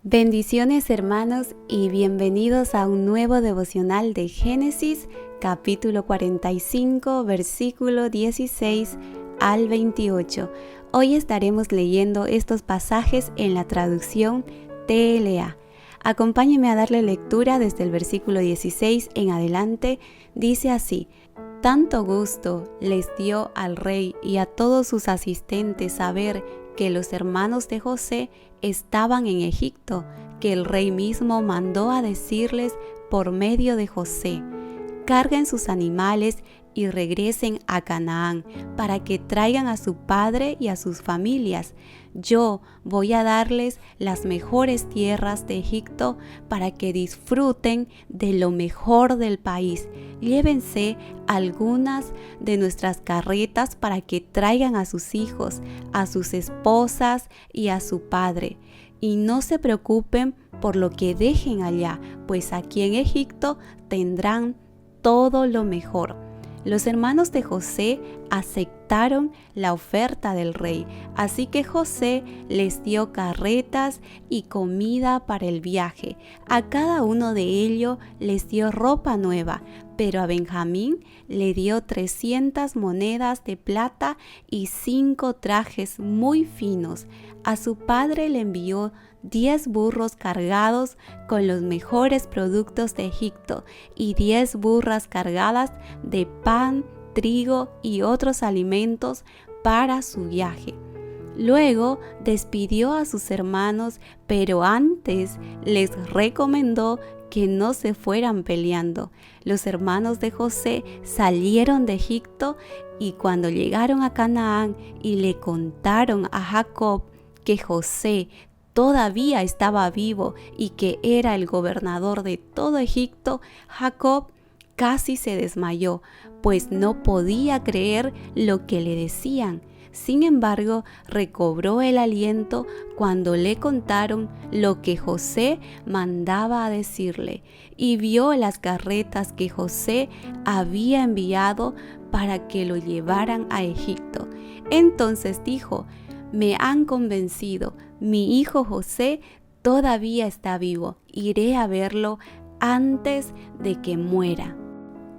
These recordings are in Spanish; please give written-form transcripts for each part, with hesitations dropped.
Bendiciones hermanos y bienvenidos a un nuevo devocional de Génesis, capítulo 45, versículo 16 al 28. Hoy estaremos leyendo estos pasajes en la traducción TLA. Acompáñenme a darle lectura desde el versículo 16 en adelante. Dice así: Tanto gusto les dio al rey y a todos sus asistentes saber que los hermanos de José estaban en Egipto, que el rey mismo mandó a decirles por medio de José: carguen sus animales y regresen a Canaán, para que traigan a su padre y a sus familias. Yo voy a darles las mejores tierras de Egipto para que disfruten de lo mejor del país. Llévense algunas de nuestras carretas para que traigan a sus hijos, a sus esposas y a su padre. Y no se preocupen por lo que dejen allá, pues aquí en Egipto tendrán todo lo mejor. Los hermanos de José aceptaron la oferta del rey, así que José les dio carretas y comida para el viaje. A cada uno de ellos les dio ropa nueva, pero a Benjamín le dio 300 monedas de plata y 5 trajes muy finos. A su padre le envió 10 burros cargados con los mejores productos de Egipto y 10 burras cargadas de pan, trigo y otros alimentos para su viaje. Luego despidió a sus hermanos, pero antes les recomendó que no se fueran peleando. Los hermanos de José salieron de Egipto y cuando llegaron a Canaán y le contaron a Jacob que José todavía estaba vivo y que era el gobernador de todo Egipto, Jacob casi se desmayó, pues no podía creer lo que le decían. Sin embargo, recobró el aliento cuando le contaron lo que José mandaba a decirle y vio las carretas que José había enviado para que lo llevaran a Egipto. Entonces dijo: me han convencido, mi hijo José todavía está vivo, iré a verlo antes de que muera.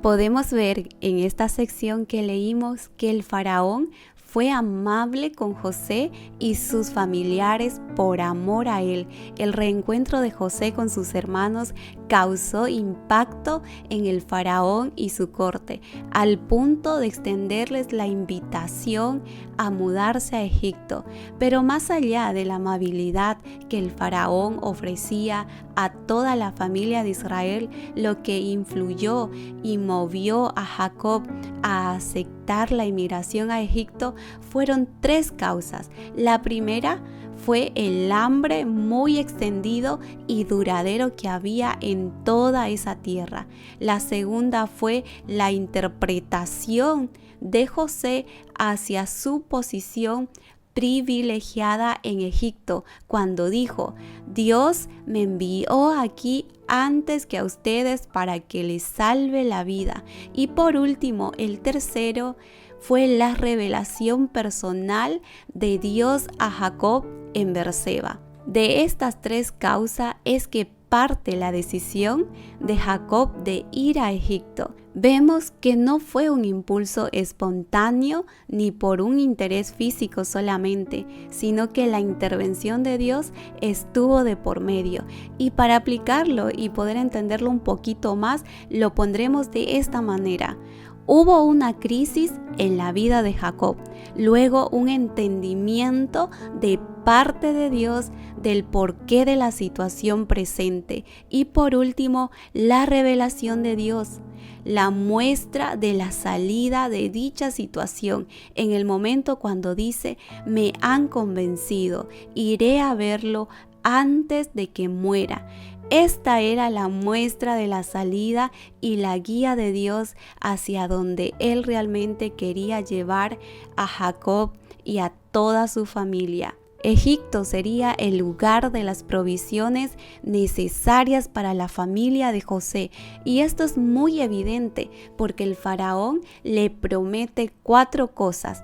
Podemos ver en esta sección que leímos que el faraón fue amable con José y sus familiares por amor a él. El reencuentro de José con sus hermanos causó impacto en el faraón y su corte, al punto de extenderles la invitación a mudarse a Egipto. Pero más allá de la amabilidad que el faraón ofrecía a toda la familia de Israel, lo que influyó y movió a Jacob a aceptar la inmigración a Egipto fueron 3 causas. La primera fue el hambre muy extendido y duradero que había en toda esa tierra. La segunda fue la interpretación de José hacia su posición privilegiada en Egipto, cuando dijo: Dios me envió aquí antes que a ustedes para que les salve la vida. Y por último, el tercero fue la revelación personal de Dios a Jacob en Berseba. De estas 3 causas es que parte la decisión de Jacob de ir a Egipto. Vemos que no fue un impulso espontáneo ni por un interés físico solamente, sino que la intervención de Dios estuvo de por medio. Y para aplicarlo y poder entenderlo un poquito más, lo pondremos de esta manera. Hubo una crisis en la vida de Jacob, luego un entendimiento de parte de Dios del porqué de la situación presente y por último la revelación de Dios, la muestra de la salida de dicha situación en el momento cuando dice: me han convencido, iré a verlo antes de que muera. Esta era la muestra de la salida y la guía de Dios hacia donde Él realmente quería llevar a Jacob y a toda su familia. Egipto sería el lugar de las provisiones necesarias para la familia de José, y esto es muy evidente porque el faraón le promete 4 cosas.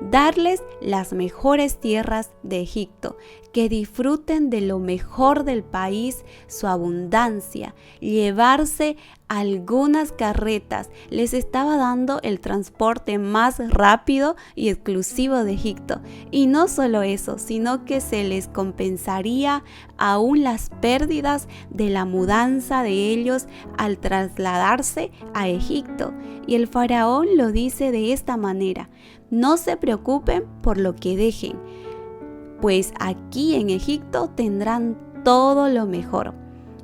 darles las mejores tierras de Egipto, que disfruten de lo mejor del país, su abundancia, llevarse algunas carretas. Les estaba dando el transporte más rápido y exclusivo de Egipto. Y no solo eso, sino que se les compensaría aún las pérdidas de la mudanza de ellos al trasladarse a Egipto. Y el faraón lo dice de esta manera: no se preocupen por lo que dejen, pues aquí en Egipto tendrán todo lo mejor.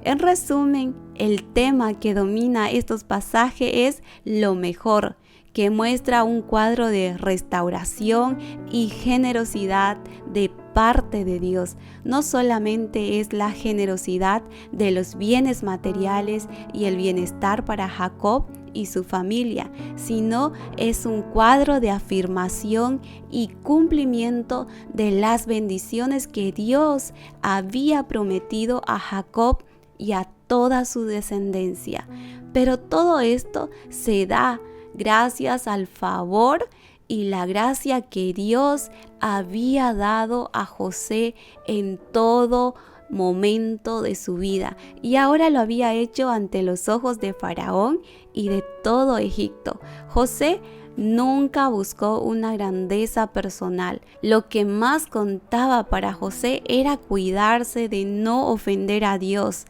En resumen, el tema que domina estos pasajes es lo mejor, que muestra un cuadro de restauración y generosidad de parte de Dios. No solamente es la generosidad de los bienes materiales y el bienestar para Jacob y su familia, sino es un cuadro de afirmación y cumplimiento de las bendiciones que Dios había prometido a Jacob y a toda su descendencia. Pero todo esto se da gracias al favor y la gracia que Dios había dado a José en todo momento de su vida, y ahora lo había hecho ante los ojos de Faraón y de todo Egipto. José nunca buscó una grandeza personal. Lo que más contaba para José era cuidarse de no ofender a Dios,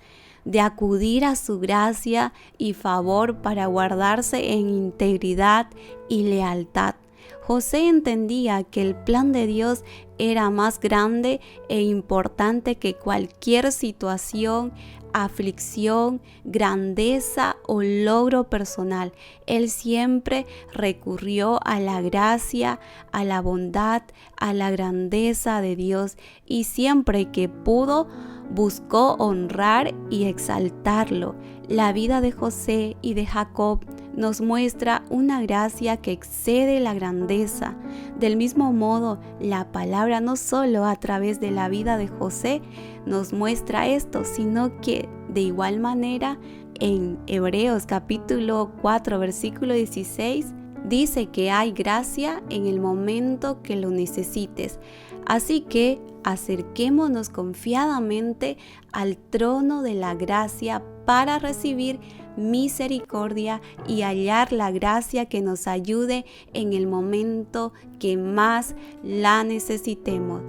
de acudir a su gracia y favor para guardarse en integridad y lealtad. José entendía que el plan de Dios era más grande e importante que cualquier situación, aflicción, grandeza o logro personal. Él siempre recurrió a la gracia, a la bondad, a la grandeza de Dios, y siempre que pudo buscó honrar y exaltarlo. La vida de José y de Jacob nos muestra una gracia que excede la grandeza. Del mismo modo, la palabra no solo a través de la vida de José nos muestra esto, sino que de igual manera en Hebreos capítulo 4 versículo 16 dice que hay gracia en el momento que lo necesites. Así que acerquémonos confiadamente al trono de la gracia para recibir misericordia y hallar la gracia que nos ayude en el momento que más la necesitemos.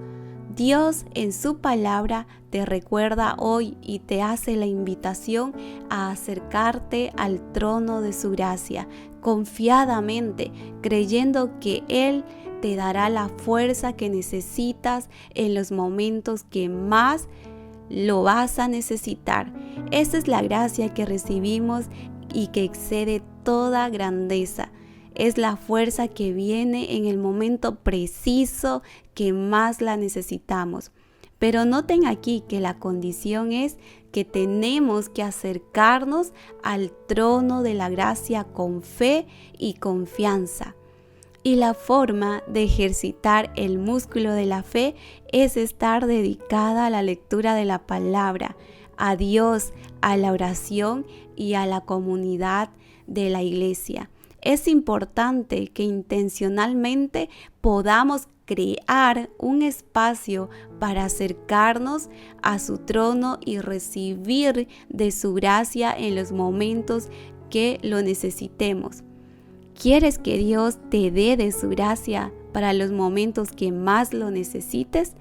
Dios en su palabra te recuerda hoy y te hace la invitación a acercarte al trono de su gracia confiadamente, creyendo que Él te dará la fuerza que necesitas en los momentos que más lo vas a necesitar. Esa es la gracia que recibimos y que excede toda grandeza. Es la fuerza que viene en el momento preciso que más la necesitamos. Pero noten aquí que la condición es que tenemos que acercarnos al trono de la gracia con fe y confianza. Y la forma de ejercitar el músculo de la fe es estar dedicada a la lectura de la palabra, a Dios, a la oración y a la comunidad de la iglesia. Es importante que intencionalmente podamos crear un espacio para acercarnos a su trono y recibir de su gracia en los momentos que lo necesitemos. ¿Quieres que Dios te dé de su gracia para los momentos que más lo necesites?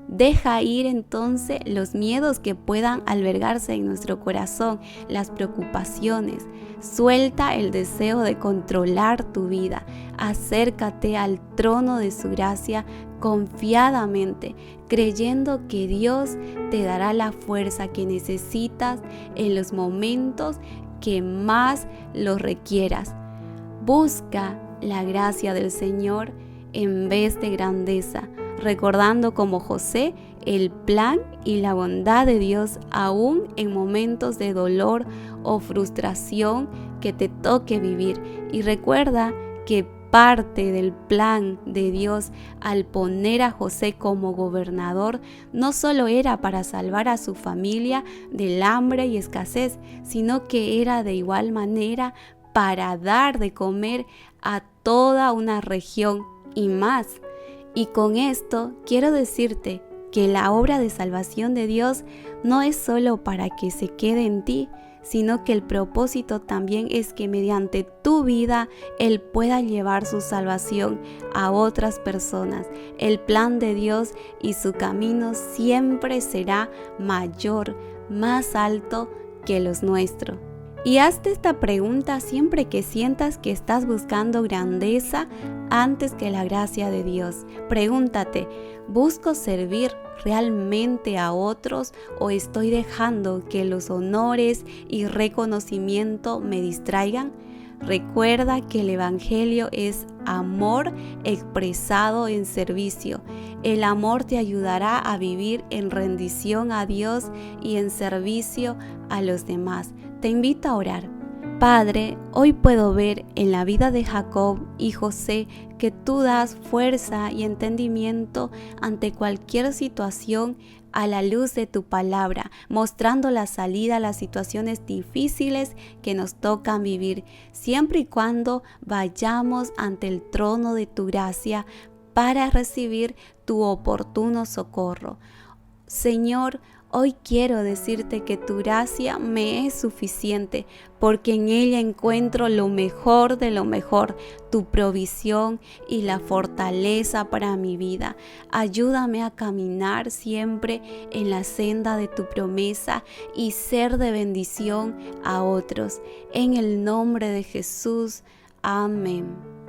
Deja ir entonces los miedos que puedan albergarse en nuestro corazón, las preocupaciones. Suelta el deseo de controlar tu vida. Acércate al trono de su gracia confiadamente, creyendo que Dios te dará la fuerza que necesitas en los momentos que más lo requieras. Busca la gracia del Señor en vez de grandeza, recordando como José el plan y la bondad de Dios aún en momentos de dolor o frustración que te toque vivir. Y recuerda que parte del plan de Dios al poner a José como gobernador no solo era para salvar a su familia del hambre y escasez, sino que era de igual manera para dar de comer a toda una región y más. Y con esto quiero decirte que la obra de salvación de Dios no es solo para que se quede en ti, sino que el propósito también es que mediante tu vida Él pueda llevar su salvación a otras personas. El plan de Dios y su camino siempre será mayor, más alto que los nuestros. Y hazte esta pregunta siempre que sientas que estás buscando grandeza antes que la gracia de Dios. Pregúntate, ¿busco servir realmente a otros o estoy dejando que los honores y reconocimiento me distraigan? Recuerda que el Evangelio es amor expresado en servicio. El amor te ayudará a vivir en rendición a Dios y en servicio a los demás. Te invito a orar. Padre, hoy puedo ver en la vida de Jacob y José que tú das fuerza y entendimiento ante cualquier situación a la luz de tu palabra, mostrando la salida a las situaciones difíciles que nos tocan vivir, siempre y cuando vayamos ante el trono de tu gracia para recibir tu oportuno socorro. Señor, hoy quiero decirte que tu gracia me es suficiente, porque en ella encuentro lo mejor de lo mejor, tu provisión y la fortaleza para mi vida. Ayúdame a caminar siempre en la senda de tu promesa y ser de bendición a otros. En el nombre de Jesús. Amén.